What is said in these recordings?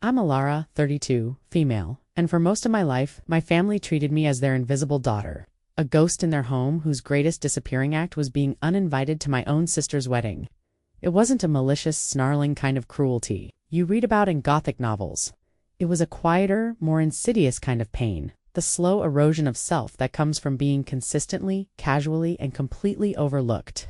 I'm Alara, 32, female, and for most of my life, my family treated me as their invisible daughter, a ghost in their home whose greatest disappearing act was being uninvited to my own sister's wedding. It wasn't a malicious, snarling kind of cruelty you read about in Gothic novels. It was a quieter, more insidious kind of pain, the slow erosion of self that comes from being consistently, casually, and completely overlooked.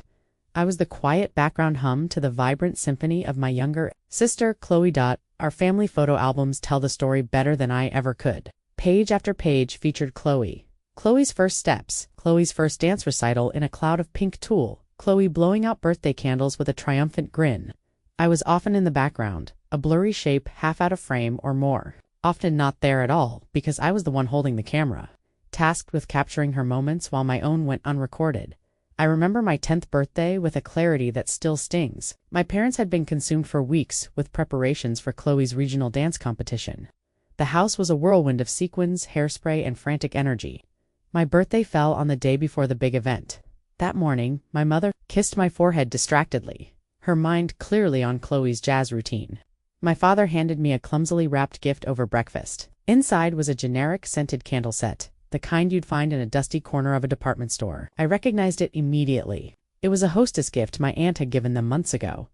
I was the quiet background hum to the vibrant symphony of my younger sister, Chloe. Our family photo albums tell the story better than I ever could. Page after page featured Chloe. Chloe's first steps, Chloe's first dance recital in a cloud of pink tulle, Chloe blowing out birthday candles with a triumphant grin. I was often in the background, a blurry shape half out of frame or more, often not there at all because I was the one holding the camera, tasked with capturing her moments while my own went unrecorded. I remember my 10th birthday with a clarity that still stings. My parents had been consumed for weeks with preparations for Chloe's regional dance competition. The house was a whirlwind of sequins, hairspray, and frantic energy. My birthday fell on the day before the big event. That morning, my mother kissed my forehead distractedly, her mind clearly on Chloe's jazz routine. My father handed me a clumsily wrapped gift over breakfast. Inside was a generic scented candle set, the kind you'd find in a dusty corner of a department store. I recognized it immediately. It was a hostess gift my aunt had given them months ago.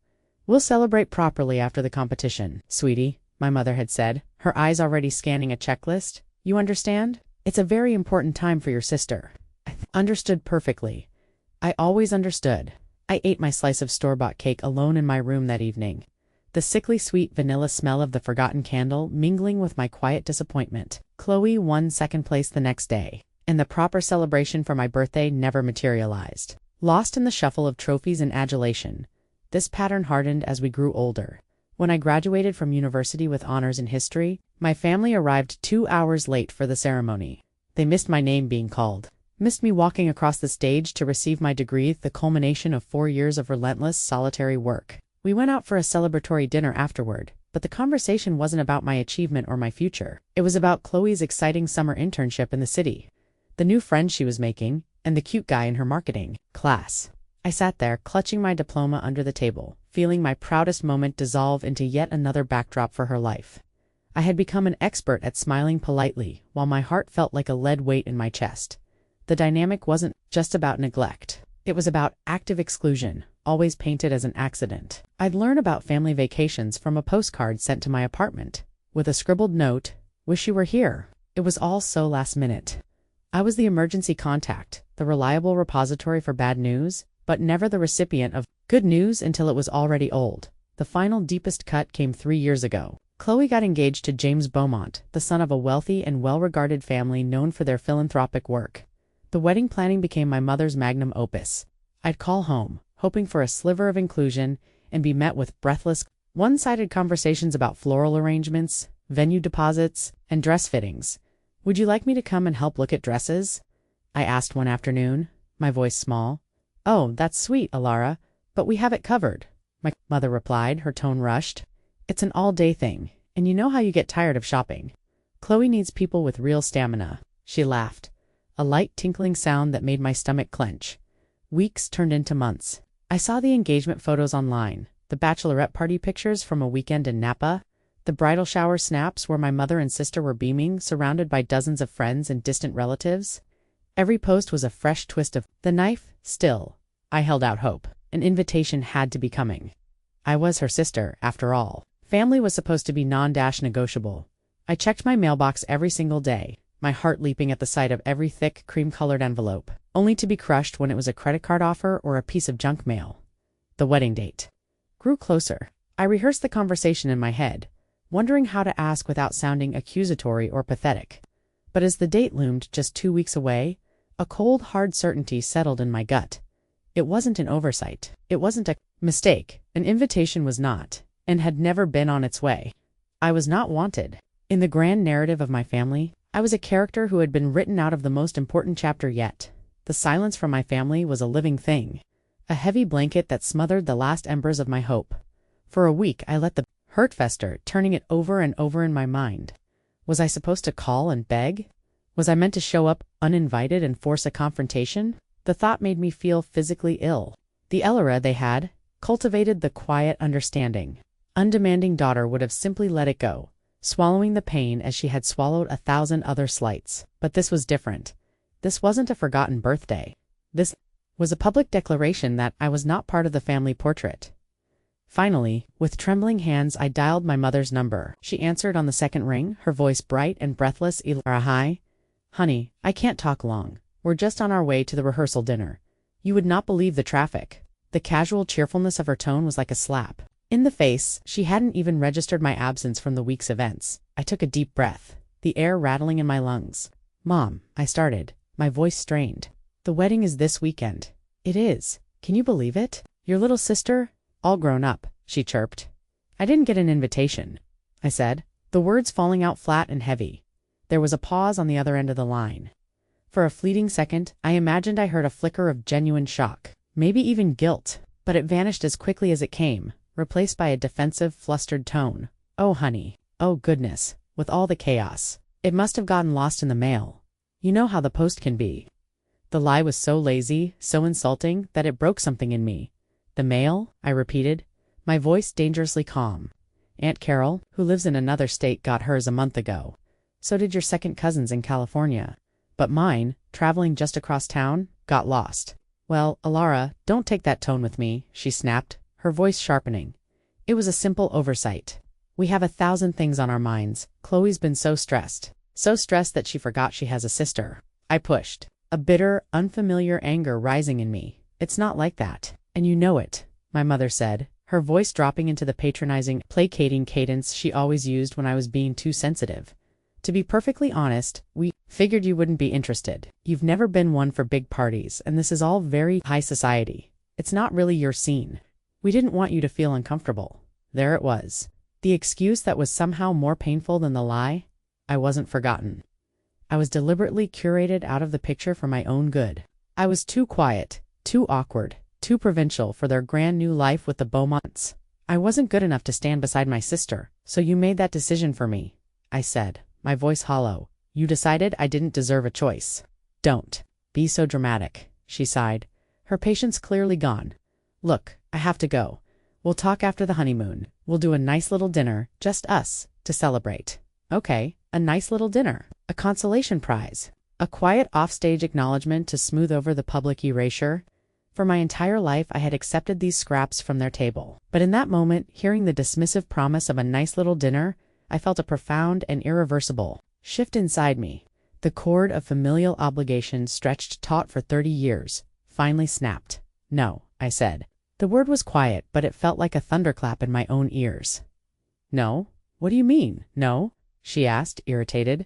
"We'll celebrate properly after the competition, sweetie," my mother had said, her eyes already scanning a checklist. "You understand? It's a very important time for your sister." I understood perfectly. I always understood. I ate my slice of store-bought cake alone in my room that evening, the sickly sweet vanilla smell of the forgotten candle mingling with my quiet disappointment. Chloe won second place the next day, and the proper celebration for my birthday never materialized. Lost in the shuffle of trophies and adulation, this pattern hardened as we grew older. When I graduated from university with honors in history, my family arrived 2 hours late for the ceremony. They missed my name being called, missed me walking across the stage to receive my degree, the culmination of 4 years of relentless, solitary work. We went out for a celebratory dinner afterward, but the conversation wasn't about my achievement or my future. It was about Chloe's exciting summer internship in the city, the new friends she was making, and the cute guy in her marketing class. I sat there, clutching my diploma under the table, feeling my proudest moment dissolve into yet another backdrop for her life. I had become an expert at smiling politely, while my heart felt like a lead weight in my chest. The dynamic wasn't just about neglect. It was about active exclusion, always painted as an accident. I'd learn about family vacations from a postcard sent to my apartment, with a scribbled note, "Wish you were here." It was all so last minute. I was the emergency contact, the reliable repository for bad news, but never the recipient of good news until it was already old. The final deepest cut came 3 years ago. Chloe got engaged to James Beaumont, the son of a wealthy and well-regarded family known for their philanthropic work. The wedding planning became my mother's magnum opus. I'd call home, hoping for a sliver of inclusion, and be met with breathless, one-sided conversations about floral arrangements, venue deposits, and dress fittings. "Would you like me to come and help look at dresses?" I asked one afternoon, my voice small. "Oh, that's sweet, Alara, but we have it covered," my mother replied, her tone rushed. "It's an all-day thing, and you know how you get tired of shopping. Chloe needs people with real stamina." She laughed, a light tinkling sound that made my stomach clench. Weeks turned into months. I saw the engagement photos online, the bachelorette party pictures from a weekend in Napa, the bridal shower snaps where my mother and sister were beaming, surrounded by dozens of friends and distant relatives. Every post was a fresh twist of the knife. Still, I held out hope. An invitation had to be coming. I was her sister, after all. Family was supposed to be non-negotiable. I checked my mailbox every single day, my heart leaping at the sight of every thick, cream-colored envelope, only to be crushed when it was a credit card offer or a piece of junk mail. The wedding date grew closer. I rehearsed the conversation in my head, wondering how to ask without sounding accusatory or pathetic. But as the date loomed just 2 weeks away, a cold, hard certainty settled in my gut. It wasn't an oversight. It wasn't a mistake. An invitation was not, and had never been on its way. I was not wanted. In the grand narrative of my family, I was a character who had been written out of the most important chapter yet. The silence from my family was a living thing, a heavy blanket that smothered the last embers of my hope. For a week I let the hurt fester, turning it over and over in my mind. Was I supposed to call and beg? Was I meant to show up uninvited and force a confrontation? The thought made me feel physically ill. The Alara they had cultivated the quiet understanding. Undemanding daughter would have simply let it go, swallowing the pain as she had swallowed 1,000 other slights. But this was different. This wasn't a forgotten birthday. This was a public declaration that I was not part of the family portrait. Finally, with trembling hands, I dialed my mother's number. She answered on the second ring, her voice bright and breathless. "Elara, hi. Honey, I can't talk long. We're just on our way to the rehearsal dinner. You would not believe the traffic." The casual cheerfulness of her tone was like a slap in the face. She hadn't even registered my absence from the week's events. I took a deep breath, the air rattling in my lungs. "Mom," I started, my voice strained. "The wedding is this weekend." "It is. Can you believe it? Your little sister? All grown up," she chirped. "I didn't get an invitation," I said, the words falling out flat and heavy. There was a pause on the other end of the line. For a fleeting second, I imagined I heard a flicker of genuine shock, maybe even guilt, but it vanished as quickly as it came, replaced by a defensive, flustered tone. "Oh, honey. Oh, goodness. With all the chaos. It must have gotten lost in the mail. You know how the post can be." The lie was so lazy, so insulting, that it broke something in me. "The mail?" I repeated, my voice dangerously calm. "Aunt Carol, who lives in another state, got hers a month ago. So did your second cousins in California. But mine, traveling just across town, got lost." "Well, Elara, don't take that tone with me," she snapped, her voice sharpening. "It was a simple oversight. We have 1,000 things on our minds. Chloe's been so stressed that she forgot she has a sister." I pushed, a bitter, unfamiliar anger rising in me. "It's not like that. And you know it," my mother said, her voice dropping into the patronizing, placating cadence she always used when I was being too sensitive. "To be perfectly honest, we figured you wouldn't be interested. You've never been one for big parties, and this is all very high society. It's not really your scene. We didn't want you to feel uncomfortable." There it was. The excuse that was somehow more painful than the lie. I wasn't forgotten. I was deliberately curated out of the picture for my own good. I was too quiet, too awkward, too provincial for their grand new life with the Beaumonts. "I wasn't good enough to stand beside my sister, so you made that decision for me," I said, my voice hollow. "You decided I didn't deserve a choice." "Don't be so dramatic," she sighed, her patience clearly gone. "Look, I have to go. We'll talk after the honeymoon. We'll do a nice little dinner, just us, to celebrate." Okay, a nice little dinner. A consolation prize. A quiet offstage acknowledgement to smooth over the public erasure. For my entire life I had accepted these scraps from their table. But in that moment, hearing the dismissive promise of a nice little dinner, I felt a profound and irreversible shift inside me. The cord of familial obligation stretched taut for 30 years, finally snapped. "No," I said. The word was quiet, but it felt like a thunderclap in my own ears. "No? What do you mean, no?" she asked, irritated.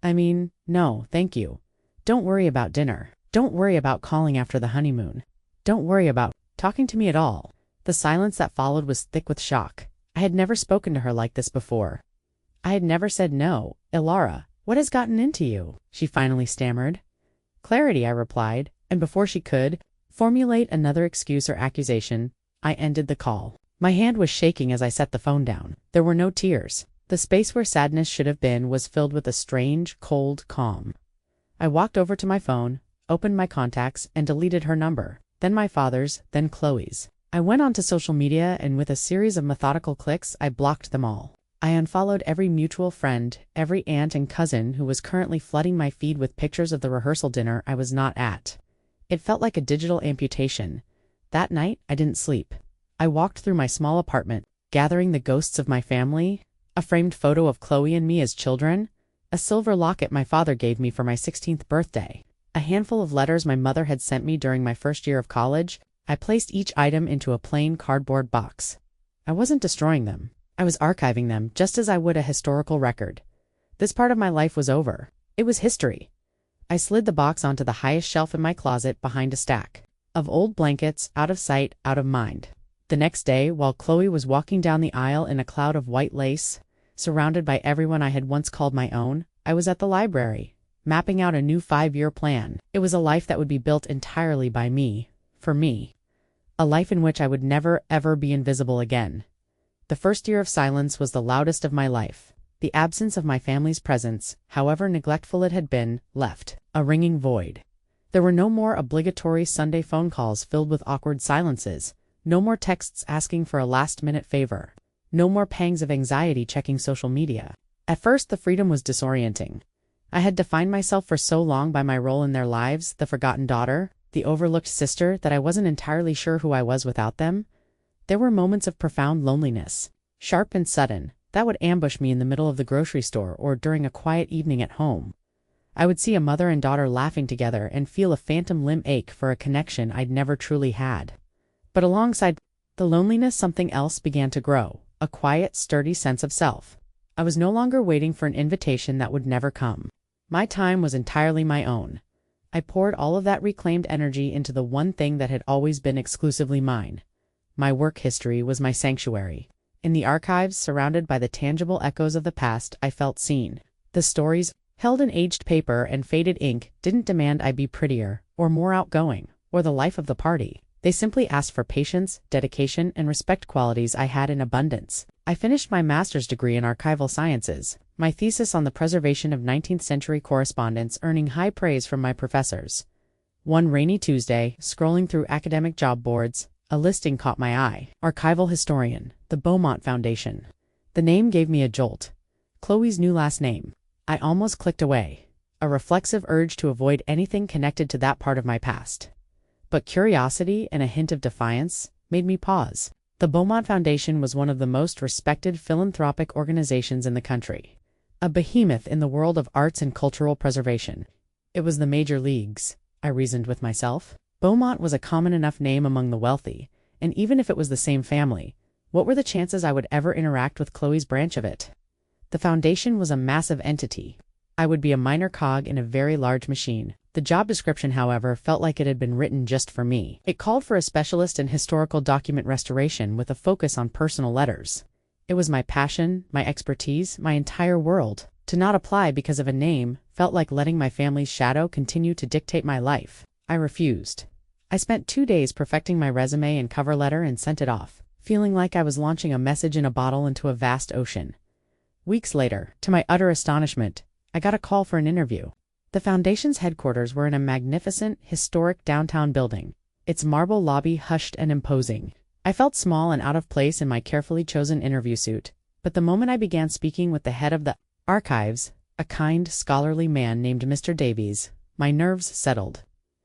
"I mean, no, thank you. Don't worry about dinner. Don't worry about calling after the honeymoon. Don't worry about talking to me at all." The silence that followed was thick with shock. I had never spoken to her like this before. I had never said no. "Elara, what has gotten into you?" she finally stammered. "Clarity," I replied, and before she could formulate another excuse or accusation, I ended the call. My hand was shaking as I set the phone down. There were no tears. The space where sadness should have been was filled with a strange, cold calm. I walked over to my phone, opened my contacts, and deleted her number, then my father's, then Chloe's. I went onto social media, and with a series of methodical clicks, I blocked them all. I unfollowed every mutual friend, every aunt and cousin who was currently flooding my feed with pictures of the rehearsal dinner I was not at. It felt like a digital amputation. That night, I didn't sleep. I walked through my small apartment, gathering the ghosts of my family, a framed photo of Chloe and me as children, a silver locket my father gave me for my 16th birthday, a handful of letters my mother had sent me during my first year of college. I placed each item into a plain cardboard box. I wasn't destroying them. I was archiving them just as I would a historical record. This part of my life was over. It was history. I slid the box onto the highest shelf in my closet behind a stack of old blankets, out of sight, out of mind. The next day, while Chloe was walking down the aisle in a cloud of white lace, surrounded by everyone I had once called my own, I was at the library, mapping out a new 5-year plan. It was a life that would be built entirely by me, for me. A life in which I would never, ever be invisible again. The first year of silence was the loudest of my life. The absence of my family's presence, however neglectful it had been, left a ringing void. There were no more obligatory Sunday phone calls filled with awkward silences, no more texts asking for a last-minute favor, no more pangs of anxiety checking social media. At first, the freedom was disorienting. I had defined myself for so long by my role in their lives, the forgotten daughter, the overlooked sister, that I wasn't entirely sure who I was without them. There were moments of profound loneliness, sharp and sudden, that would ambush me in the middle of the grocery store or during a quiet evening at home. I would see a mother and daughter laughing together and feel a phantom limb ache for a connection I'd never truly had. But alongside the loneliness, something else began to grow, a quiet, sturdy sense of self. I was no longer waiting for an invitation that would never come. My time was entirely my own. I poured all of that reclaimed energy into the one thing that had always been exclusively mine. My work history was my sanctuary. In the archives, surrounded by the tangible echoes of the past, I felt seen. The stories, held in aged paper and faded ink, didn't demand I be prettier, or more outgoing, or the life of the party. They simply asked for patience, dedication, and respect, qualities I had in abundance. I finished my master's degree in archival sciences, my thesis on the preservation of 19th-century correspondence earning high praise from my professors. One rainy Tuesday, scrolling through academic job boards, a listing caught my eye. Archival historian, the Beaumont Foundation. The name gave me a jolt. Chloe's new last name. I almost clicked away, a reflexive urge to avoid anything connected to that part of my past. But curiosity and a hint of defiance made me pause. The Beaumont Foundation was one of the most respected philanthropic organizations in the country, a behemoth in the world of arts and cultural preservation. It was the major leagues, I reasoned with myself. Beaumont was a common enough name among the wealthy, and even if it was the same family, what were the chances I would ever interact with Chloe's branch of it? The foundation was a massive entity. I would be a minor cog in a very large machine. The job description, however, felt like it had been written just for me. It called for a specialist in historical document restoration with a focus on personal letters. It was my passion, my expertise, my entire world. To not apply because of a name felt like letting my family's shadow continue to dictate my life. I refused. I spent 2 days perfecting my resume and cover letter and sent it off, feeling like I was launching a message in a bottle into a vast ocean. Weeks later, to my utter astonishment, I got a call for an interview. The foundation's headquarters were in a magnificent, historic downtown building, its marble lobby hushed and imposing. I felt small and out of place in my carefully chosen interview suit, but the moment I began speaking with the head of the archives, a kind, scholarly man named Mr. Davies, my nerves settled.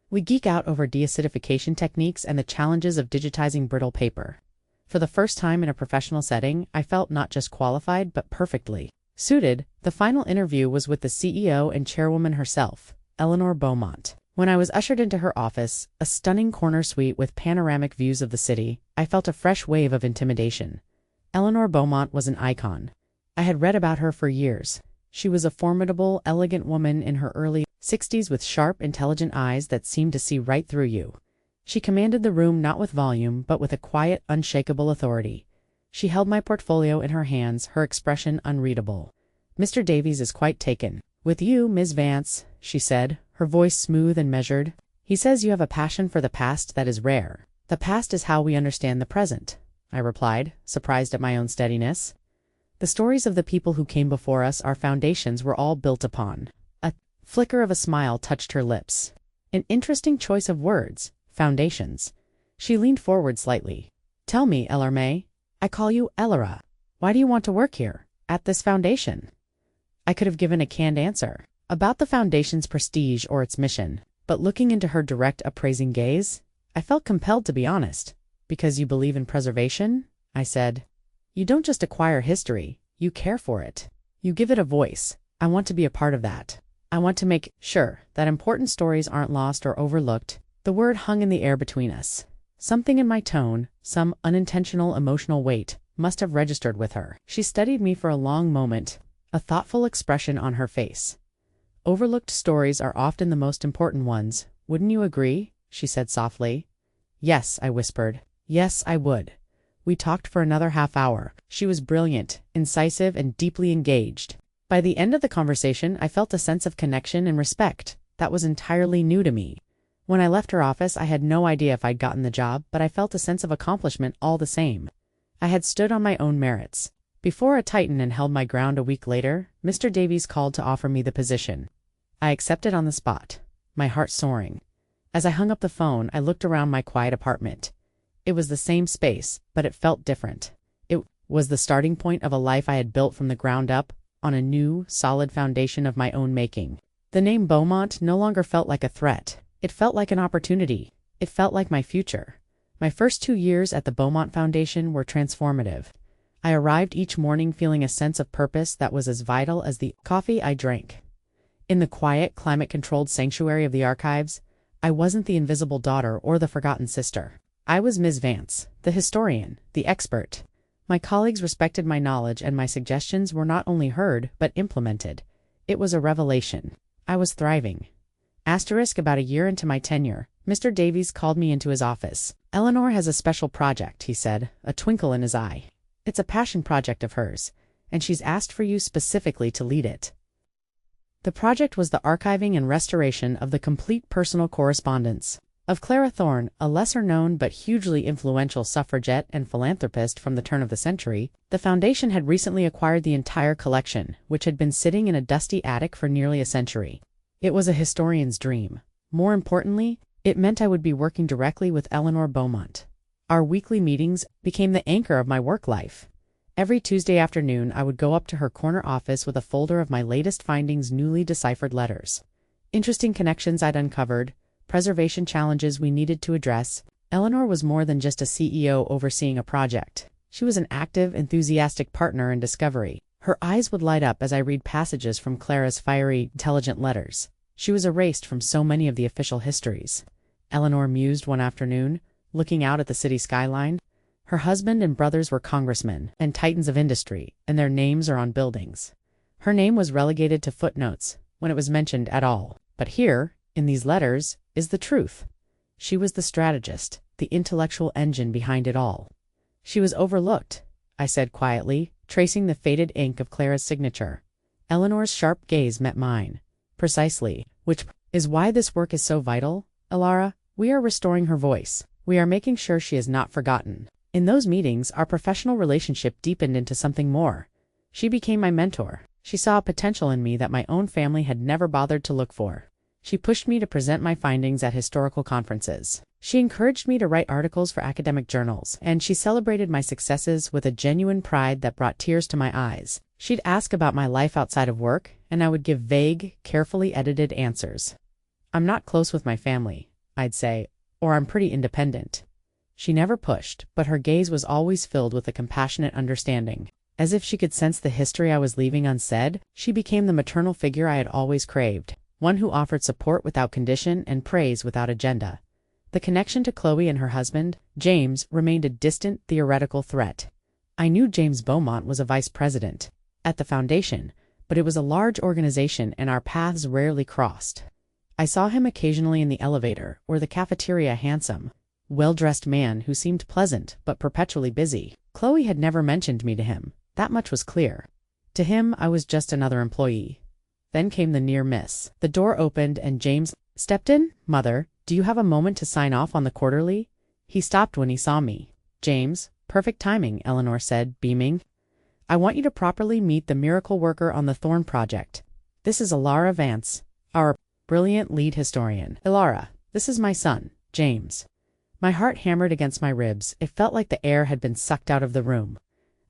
We geek out over deacidification techniques and the challenges of digitizing brittle paper. For the first time in a professional setting, I felt not just qualified but perfectly suited. The final interview was with the CEO and chairwoman herself, Eleanor Beaumont. When I was ushered into her office, a stunning corner suite with panoramic views of the city, I felt a fresh wave of intimidation. Eleanor Beaumont was an icon. I had read about her for years. She was a formidable, elegant woman in her early 60s with sharp, intelligent eyes that seemed to see right through you. She commanded the room not with volume, but with a quiet, unshakable authority. She held my portfolio in her hands, her expression unreadable. "Mr. Davies is quite taken with you, Ms. Vance," she said, her voice smooth and measured. "He says you have a passion for the past that is rare." "The past is how we understand the present," I replied, surprised at my own steadiness. "The stories of the people who came before us, our foundations, were all built upon." A flicker of a smile touched her lips. An interesting choice of words, foundations. She leaned forward slightly. "Tell me, Ellermay, I call you Ellera. Why do you want to work here, at this foundation?" I could have given a canned answer about the foundation's prestige or its mission, but looking into her direct, appraising gaze, I felt compelled to be honest. "Because you believe in preservation?" I said. "You don't just acquire history, you care for it. You give it a voice. I want to be a part of that. I want to make sure that important stories aren't lost or overlooked." The word hung in the air between us. Something in my tone, some unintentional emotional weight, must have registered with her. She studied me for a long moment, a thoughtful expression on her face. "Overlooked stories are often the most important ones, wouldn't you agree?" she said softly. "Yes," I whispered. "Yes, I would." We talked for another half hour. She was brilliant, incisive, and deeply engaged. By the end of the conversation, I felt a sense of connection and respect that was entirely new to me. When I left her office, I had no idea if I'd gotten the job, but I felt a sense of accomplishment all the same. I had stood on my own merits. Before a Titan and held my ground. A week later, Mr. Davies called to offer me the position. I accepted on the spot, my heart soaring. As I hung up the phone, I looked around my quiet apartment. It was the same space, but it felt different. It was the starting point of a life I had built from the ground up, on a new, solid foundation of my own making. The name Beaumont no longer felt like a threat. It felt like an opportunity. It felt like my future. My first 2 years at the Beaumont Foundation were transformative. I arrived each morning feeling a sense of purpose that was as vital as the coffee I drank. In the quiet, climate-controlled sanctuary of the archives, I wasn't the invisible daughter or the forgotten sister. I was Ms. Vance, the historian, the expert. My colleagues respected my knowledge, and my suggestions were not only heard, but implemented. It was a revelation. I was thriving. About a year into my tenure, Mr. Davies called me into his office. "Eleanor has a special project," he said, a twinkle in his eye. "It's a passion project of hers, and she's asked for you specifically to lead it." The project was the archiving and restoration of the complete personal correspondence of Clara Thorne, a lesser-known but hugely influential suffragette and philanthropist from the turn of the century. The foundation had recently acquired the entire collection, which had been sitting in a dusty attic for nearly a century. It was a historian's dream. More importantly, it meant I would be working directly with Eleanor Beaumont. Our weekly meetings became the anchor of my work life. Every Tuesday afternoon, I would go up to her corner office with a folder of my latest findings, newly deciphered letters, interesting connections I'd uncovered, preservation challenges we needed to address. Eleanor was more than just a CEO overseeing a project. She was an active, enthusiastic partner in discovery. Her eyes would light up as I read passages from Clara's fiery, intelligent letters. She was erased from so many of the official histories. Eleanor mused one afternoon, looking out at the city skyline. Her husband and brothers were congressmen and titans of industry, and their names are on buildings. Her name was relegated to footnotes when it was mentioned at all. But here, in these letters, is the truth. She was the strategist, the intellectual engine behind it all. She was overlooked, I said quietly, tracing the faded ink of Clara's signature. Eleanor's sharp gaze met mine. "Precisely, which is why this work is so vital, Elara. We are restoring her voice. We are making sure she is not forgotten." In those meetings, our professional relationship deepened into something more. She became my mentor. She saw a potential in me that my own family had never bothered to look for. She pushed me to present my findings at historical conferences. She encouraged me to write articles for academic journals, and she celebrated my successes with a genuine pride that brought tears to my eyes. She'd ask about my life outside of work, and I would give vague, carefully edited answers. "I'm not close with my family," I'd say, or "I'm pretty independent." She never pushed, but her gaze was always filled with a compassionate understanding. As if she could sense the history I was leaving unsaid, she became the maternal figure I had always craved, one who offered support without condition and praise without agenda. The connection to Chloe and her husband, James, remained a distant, theoretical threat. I knew James Beaumont was a vice president at the foundation, but it was a large organization and our paths rarely crossed. I saw him occasionally in the elevator or the cafeteria, a handsome, well-dressed man who seemed pleasant but perpetually busy. Chloe had never mentioned me to him. That much was clear. To him, I was just another employee. Then came the near miss. The door opened and James stepped in. "Mother, do you have a moment to sign off on the quarterly?" He stopped when he saw me. "James, perfect timing," Eleanor said, beaming. "I want you to properly meet the miracle worker on the Thorne project. This is Elara Vance, our brilliant lead historian." "Elara, this is my son, James." My heart hammered against my ribs. It felt like the air had been sucked out of the room.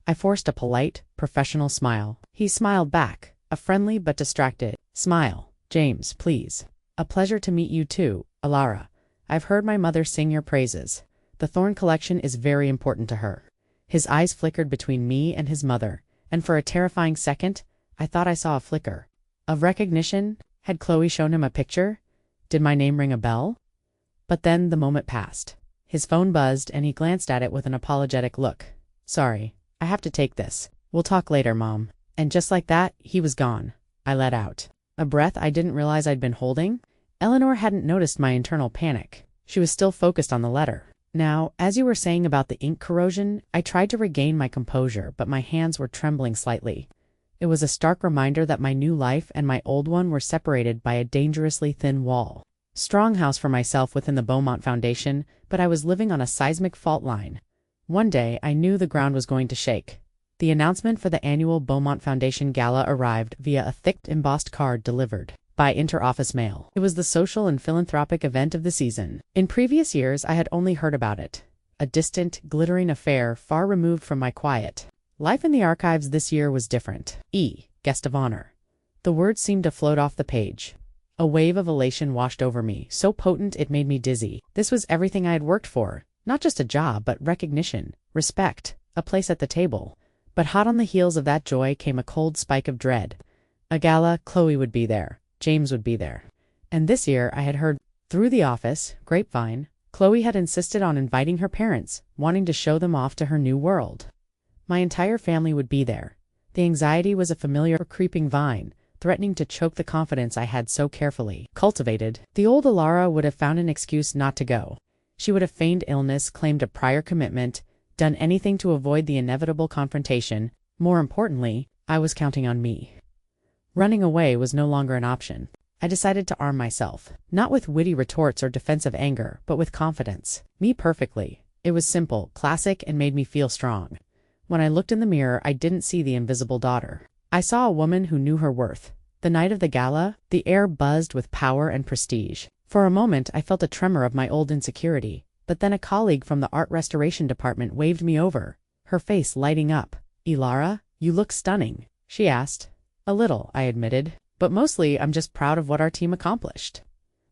I forced a polite, professional smile. He smiled back, a friendly but distracted smile. "James, please. A pleasure to meet you too, Elara. I've heard my mother sing your praises. The Thorne collection is very important to her." His eyes flickered between me and his mother, and for a terrifying second, I thought I saw a flicker of recognition. Had Chloe shown him a picture? Did my name ring a bell? But then the moment passed. His phone buzzed and he glanced at it with an apologetic look. "Sorry, I have to take this. We'll talk later, Mom." And just like that, he was gone. I let out a breath I didn't realize I'd been holding. Eleanor hadn't noticed my internal panic. She was still focused on the letter. "Now, as you were saying about the ink corrosion," I tried to regain my composure, but my hands were trembling slightly. It was a stark reminder that my new life and my old one were separated by a dangerously thin wall. Strong house for myself within the Beaumont Foundation, but I was living on a seismic fault line. One day, I knew the ground was going to shake. The announcement for the annual Beaumont Foundation Gala arrived via a thick embossed card delivered by inter-office mail. It was the social and philanthropic event of the season. In previous years, I had only heard about it. A distant, glittering affair far removed from my quiet life in the archives. This year was different. guest of honor. The words seemed to float off the page. A wave of elation washed over me, so potent it made me dizzy. This was everything I had worked for. Not just a job, but recognition, respect, a place at the table. But hot on the heels of that joy came a cold spike of dread. A gala, Chloe would be there. James would be there. And this year I had heard, through the office, grapevine, Chloe had insisted on inviting her parents, wanting to show them off to her new world. My entire family would be there. The anxiety was a familiar creeping vine, threatening to choke the confidence I had so carefully cultivated. The old Alara would have found an excuse not to go. She would have feigned illness, claimed a prior commitment, done anything to avoid the inevitable confrontation. More importantly, I was counting on me. Running away was no longer an option. I decided to arm myself, not with witty retorts or defensive anger, but with confidence. Me perfectly. It was simple, classic, and made me feel strong. When I looked in the mirror, I didn't see the invisible daughter. I saw a woman who knew her worth. The night of the gala, the air buzzed with power and prestige. For a moment, I felt a tremor of my old insecurity, but then a colleague from the art restoration department waved me over, her face lighting up. "Ilara, you look stunning," she asked. "A little," I admitted, "but mostly I'm just proud of what our team accomplished."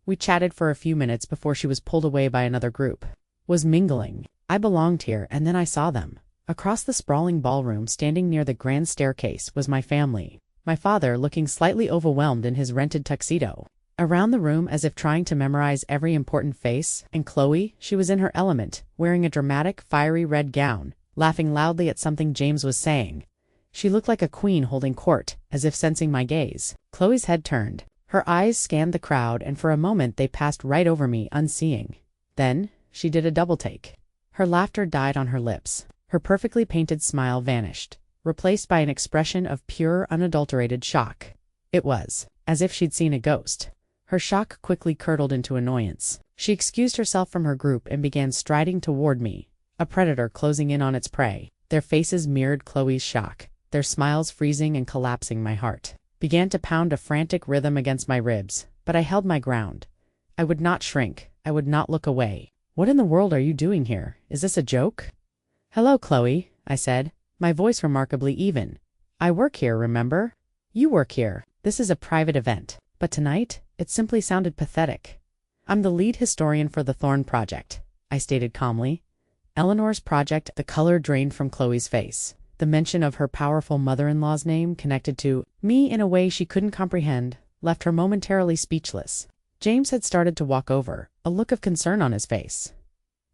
We chatted for a few minutes before she was pulled away by another group. Was mingling. I belonged here, and then I saw them. Across the sprawling ballroom, standing near the grand staircase, was my family. My father, looking slightly overwhelmed in his rented tuxedo. Around the room, as if trying to memorize every important face, and Chloe, she was in her element, wearing a dramatic, fiery red gown, laughing loudly at something James was saying. She looked like a queen holding court, as if sensing my gaze. Chloe's head turned. Her eyes scanned the crowd, and for a moment they passed right over me, unseeing. Then, she did a double take. Her laughter died on her lips. Her perfectly painted smile vanished, replaced by an expression of pure, unadulterated shock. It was as if she'd seen a ghost. Her shock quickly curdled into annoyance. She excused herself from her group and began striding toward me, a predator closing in on its prey. Their faces mirrored Chloe's shock, their smiles freezing and collapsing my heart. Began to pound a frantic rhythm against my ribs, but I held my ground. I would not shrink. I would not look away. "What in the world are you doing here? Is this a joke?" "Hello, Chloe," I said, my voice remarkably even. "I work here, remember? You work here. This is a private event." But tonight, it simply sounded pathetic. "I'm the lead historian for the Thorn Project," I stated calmly. Eleanor's project. The color drained from Chloe's face. The mention of her powerful mother-in-law's name, connected to me in a way she couldn't comprehend, left her momentarily speechless. James had started to walk over, a look of concern on his face.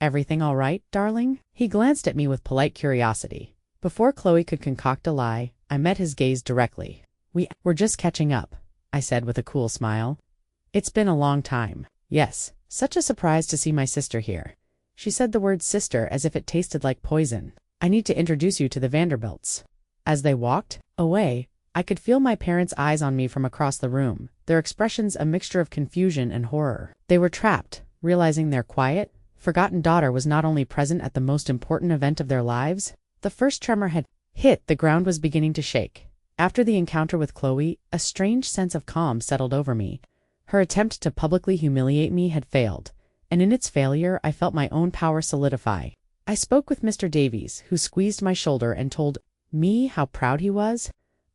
"Everything all right, darling?" He glanced at me with polite curiosity. Before Chloe could concoct a lie, I met his gaze directly. We're just catching up," I said with a cool smile. "It's been a long time." "Yes, such a surprise to see my sister here." She said the word sister as if it tasted like poison. "I need to introduce you to the Vanderbilts." As they walked away, I could feel my parents' eyes on me from across the room, their expressions a mixture of confusion and horror. They were trapped, realizing their quiet, forgotten daughter was not only present at the most important event of their lives. The first tremor had hit, the ground was beginning to shake. After the encounter with Chloe, a strange sense of calm settled over me. Her attempt to publicly humiliate me had failed, and in its failure I felt my own power solidify. I spoke with Mr. Davies, who squeezed my shoulder and told me how proud he was.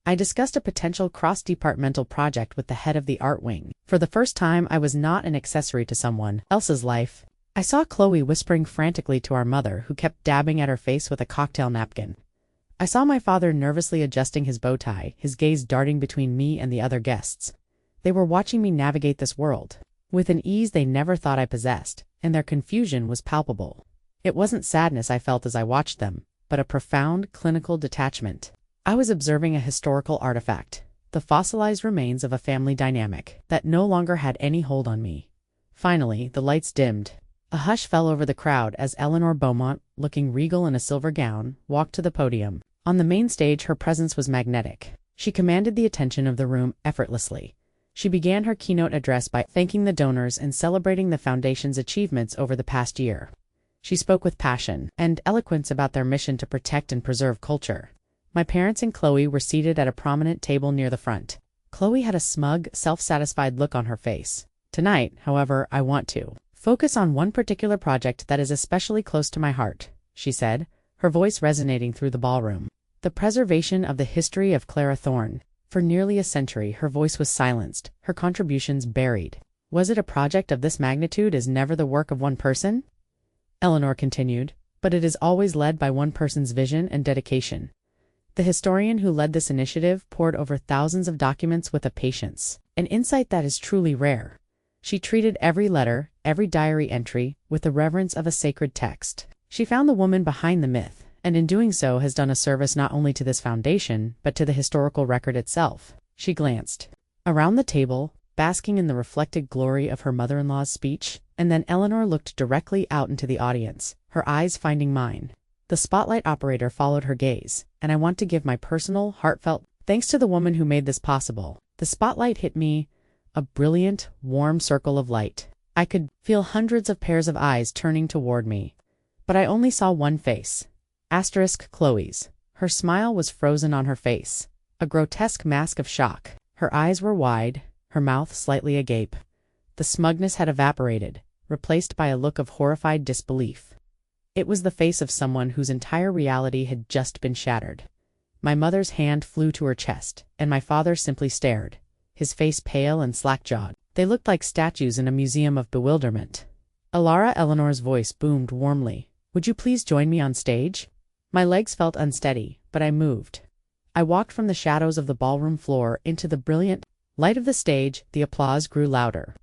I discussed a potential cross-departmental project with the head of the art wing. For the first time, I was not an accessory to someone else's life. I saw Chloe whispering frantically to our mother, who kept dabbing at her face with a cocktail napkin. I saw my father nervously adjusting his bow tie, his gaze darting between me and the other guests. They were watching me navigate this world, with an ease they never thought I possessed, and their confusion was palpable. It wasn't sadness I felt as I watched them, but a profound, clinical detachment. I was observing a historical artifact, the fossilized remains of a family dynamic that no longer had any hold on me. Finally, the lights dimmed. A hush fell over the crowd as Eleanor Beaumont, looking regal in a silver gown, walked to the podium. On the main stage, her presence was magnetic. She commanded the attention of the room effortlessly. She began her keynote address by thanking the donors and celebrating the Foundation's achievements over the past year. She spoke with passion and eloquence about their mission to protect and preserve culture. My parents and Chloe were seated at a prominent table near the front. Chloe had a smug, self-satisfied look on her face. "Tonight, however, I want to focus on one particular project that is especially close to my heart," she said, her voice resonating through the ballroom. "The preservation of the history of Clara Thorne." For nearly a century, her voice was silenced, her contributions buried. Was it a project of this magnitude is never the work of one person? Eleanor continued, but it is always led by one person's vision and dedication. The historian who led this initiative pored over thousands of documents with a patience, an insight that is truly rare. She treated every letter, every diary entry, with the reverence of a sacred text. She found the woman behind the myth, and in doing so has done a service not only to this foundation, but to the historical record itself. She glanced around the table, basking in the reflected glory of her mother-in-law's speech, and then Eleanor looked directly out into the audience, her eyes finding mine. The spotlight operator followed her gaze, and I want to give my personal, heartfelt thanks to the woman who made this possible. The spotlight hit me, a brilliant, warm circle of light. I could feel hundreds of pairs of eyes turning toward me, but I only saw one face. Chloe's. Her smile was frozen on her face, a grotesque mask of shock. Her eyes were wide, her mouth slightly agape. The smugness had evaporated, replaced by a look of horrified disbelief. It was the face of someone whose entire reality had just been shattered. My mother's hand flew to her chest, and my father simply stared, his face pale and slack-jawed. They looked like statues in a museum of bewilderment. Eleanor's voice boomed warmly. "Would you please join me on stage?" My legs felt unsteady, but I moved. I walked from the shadows of the ballroom floor into the brilliant light of the stage. The applause grew louder.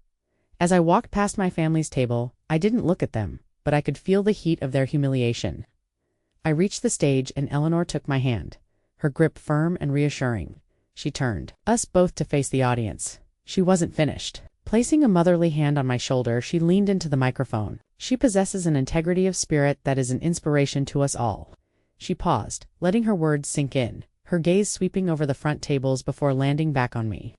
As I walked past my family's table, I didn't look at them, but I could feel the heat of their humiliation. I reached the stage and Eleanor took my hand, her grip firm and reassuring. She turned us both to face the audience. She wasn't finished. Placing a motherly hand on my shoulder, she leaned into the microphone. "She possesses an integrity of spirit that is an inspiration to us all." She paused, letting her words sink in, her gaze sweeping over the front tables before landing back on me.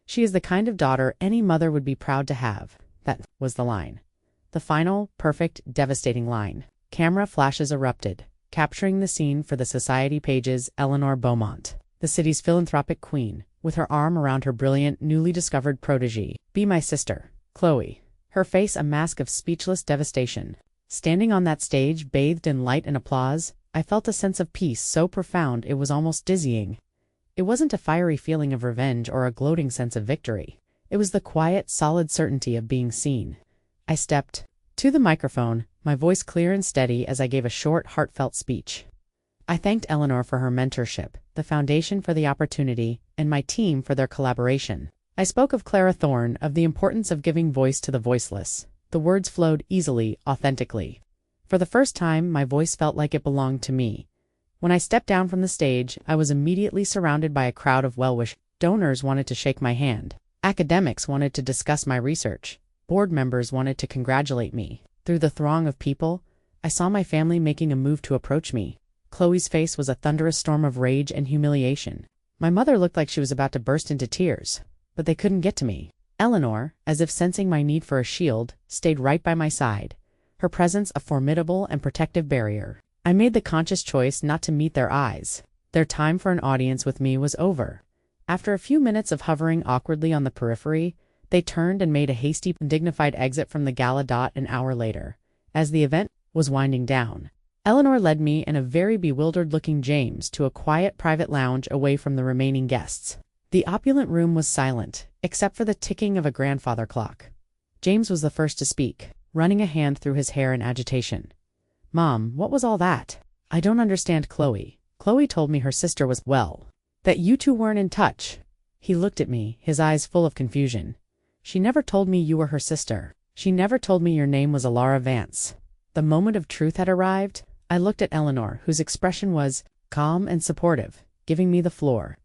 "She is the kind of daughter any mother would be proud to have." That was the line. The final, perfect, devastating line. Camera flashes erupted, capturing the scene for the society pages. Eleanor Beaumont, the city's philanthropic queen, with her arm around her brilliant, newly discovered protégée. "Be my sister, Chloe." Her face a mask of speechless devastation. Standing on that stage, bathed in light and applause, I felt a sense of peace so profound it was almost dizzying. It wasn't a fiery feeling of revenge or a gloating sense of victory. It was the quiet, solid certainty of being seen. I stepped to the microphone, my voice clear and steady as I gave a short, heartfelt speech. I thanked Eleanor for her mentorship, the foundation for the opportunity, and my team for their collaboration. I spoke of Clara Thorne, of the importance of giving voice to the voiceless. The words flowed easily, authentically. For the first time, my voice felt like it belonged to me. When I stepped down from the stage, I was immediately surrounded by a crowd of well-wishers. Donors wanted to shake my hand. Academics wanted to discuss my research. Board members wanted to congratulate me. Through the throng of people, I saw my family making a move to approach me. Chloe's face was a thunderous storm of rage and humiliation. My mother looked like she was about to burst into tears, but they couldn't get to me. Eleanor, as if sensing my need for a shield, stayed right by my side, her presence a formidable and protective barrier. I made the conscious choice not to meet their eyes. Their time for an audience with me was over. After a few minutes of hovering awkwardly on the periphery, they turned and made a hasty, dignified exit from the gala. An hour later, as the event was winding down, Eleanor led me and a very bewildered-looking James to a quiet private lounge away from the remaining guests. The opulent room was silent, except for the ticking of a grandfather clock. James was the first to speak, running a hand through his hair in agitation. "Mom, what was all that?" "I don't understand, Chloe. Chloe told me her sister was well. That you two weren't in touch." He looked at me, his eyes full of confusion. "She never told me you were her sister. She never told me your name was Alara Vance." The moment of truth had arrived. I looked at Eleanor, whose expression was calm and supportive, giving me the floor.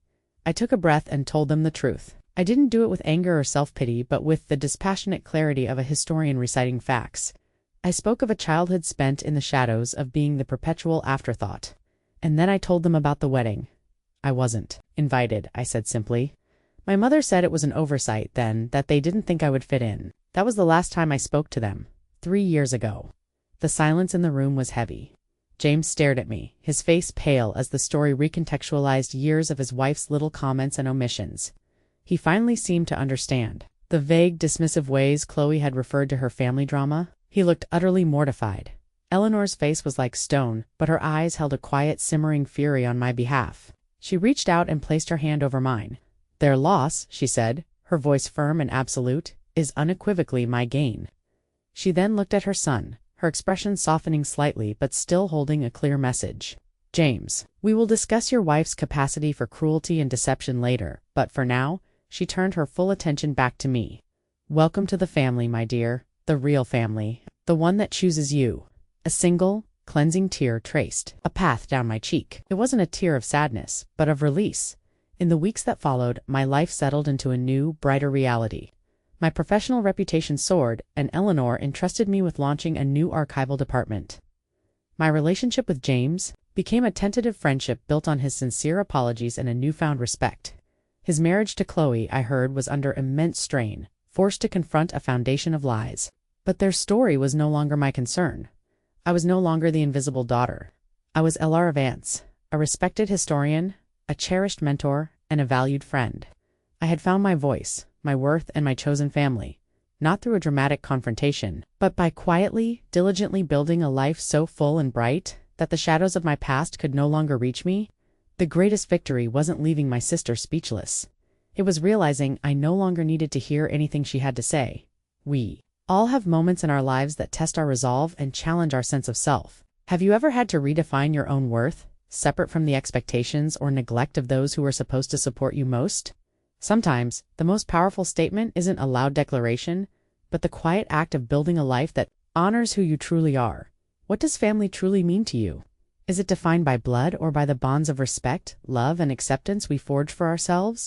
I took a breath and told them the truth. I didn't do it with anger or self-pity, but with the dispassionate clarity of a historian reciting facts. I spoke of a childhood spent in the shadows, of being the perpetual afterthought. And then I told them about the wedding. "I wasn't invited," I said simply. "My mother said it was an oversight then, that they didn't think I would fit in. That was the last time I spoke to them. 3 years ago." The silence in the room was heavy. James stared at me, his face pale as the story recontextualized years of his wife's little comments and omissions. He finally seemed to understand the vague, dismissive ways Chloe had referred to her family drama. He looked utterly mortified. Eleanor's face was like stone, but her eyes held a quiet, simmering fury on my behalf. She reached out and placed her hand over mine. "Their loss," she said, her voice firm and absolute, "is unequivocally my gain." She then looked at her son, her expression softening slightly but still holding a clear message. "James, we will discuss your wife's capacity for cruelty and deception later, but for now," she turned her full attention back to me. "Welcome to the family, my dear, the real family, the one that chooses you." A single, cleansing tear traced a path down my cheek. It wasn't a tear of sadness, but of release. In the weeks that followed, my life settled into a new, brighter reality. My professional reputation soared, and Eleanor entrusted me with launching a new archival department. My relationship with James became a tentative friendship built on his sincere apologies and a newfound respect. His marriage to Chloe, I heard, was under immense strain, forced to confront a foundation of lies. But their story was no longer my concern. I was no longer the invisible daughter. I was Elara Vance, a respected historian, a cherished mentor, and a valued friend. I had found my voice, my worth, and my chosen family, not through a dramatic confrontation, but by quietly, diligently building a life so full and bright that the shadows of my past could no longer reach me. The greatest victory wasn't leaving my sister speechless. It was realizing I no longer needed to hear anything she had to say. We all have moments in our lives that test our resolve and challenge our sense of self. Have you ever had to redefine your own worth, separate from the expectations or neglect of those who were supposed to support you most? Sometimes, the most powerful statement isn't a loud declaration, but the quiet act of building a life that honors who you truly are. What does family truly mean to you? Is it defined by blood or by the bonds of respect, love, and acceptance we forge for ourselves?